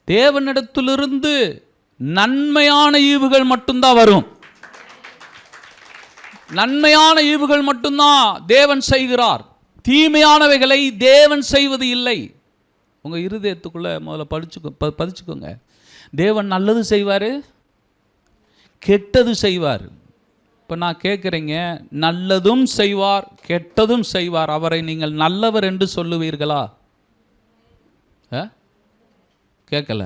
தேவனிடத்திலிருந்து நன்மையான ஈவுகள் மட்டும்தான் வரும். நன்மையான ஈவுகள் மட்டும்தான் தேவன் செய்கிறார். தீமையானவைகளை தேவன் செய்வது இல்லை. உங்கள் இருதயத்துக்குள்ளே முதல்ல பதிச்சுக்கோங்க. தேவன் நல்லது செய்வார், கெட்டது செய்வார். இப்போ நான் கேட்குறேங்க, நல்லதும் செய்வார் கெட்டதும் செய்வார், அவரை நீங்கள் நல்லவர் என்று சொல்லுவீர்களா? கேட்கல.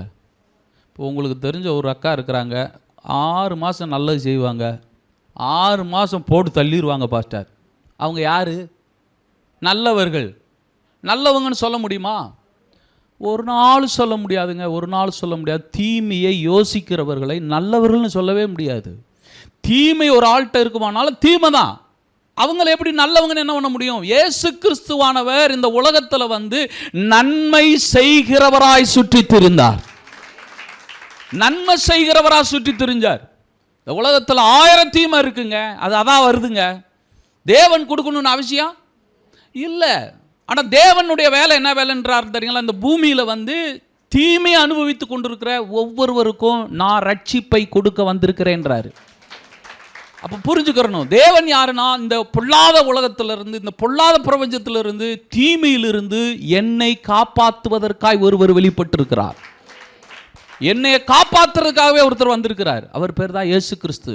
இப்போ உங்களுக்கு தெரிஞ்ச ஒரு அக்கா இருக்கிறாங்க, 6 மாதம் நல்லது செய்வாங்க, 6 மாதம் போட்டு தள்ளிடுவாங்க பாஸ்டர். அவங்க யார்? நல்லவர்கள். நல்லவங்கன்னு சொல்ல முடியுமா? ஒரு நாள் சொல்ல முடியாதுங்க, ஒரு நாள் சொல்ல முடியாது. தீமையை யோசிக்கிறவர்களை நல்லவர்கள்னு சொல்லவே முடியாது. தீமை ஒரு ஆள்கிட்ட இருக்குமானாலும் தீமை தான். அவங்களை எப்படி நல்லவங்கன்னு என்ன பண்ண முடியும்? இயேசு கிறிஸ்துவானவர் இந்த உலகத்தில் வந்து நன்மை செய்கிறவராய் சுற்றி திரிந்தார். நன்மை செய்கிறவராய் சுற்றி திரிஞ்சார். இந்த உலகத்தில் 1000 தீமை இருக்குங்க, அது அதான் வருதுங்க. தேவன் கொடுக்கணும்னு அவசியம் இல்லை. ஆனால் தேவனுடைய வேலை என்ன வேலைன்றார் தெரியுங்களா? இந்த பூமியில் வந்து தீமையை அனுபவித்து கொண்டிருக்கிற ஒவ்வொருவருக்கும் நான் ரட்சிப்பை கொடுக்க வந்திருக்கிறேன்றாரு. அப்போ புரிஞ்சுக்கிறணும், தேவன் யாருன்னா இந்த பொல்லாத உலகத்திலிருந்து, இந்த பொல்லாத பிரபஞ்சத்திலிருந்து, தீமையிலிருந்து என்னை காப்பாற்றுவதற்காய் ஒருவர் வெளிப்பட்டிருக்கிறார். என்னை காப்பாற்றுறதுக்காகவே ஒருத்தர் வந்திருக்கிறார். அவர் பேர் தான் இயேசு கிறிஸ்து.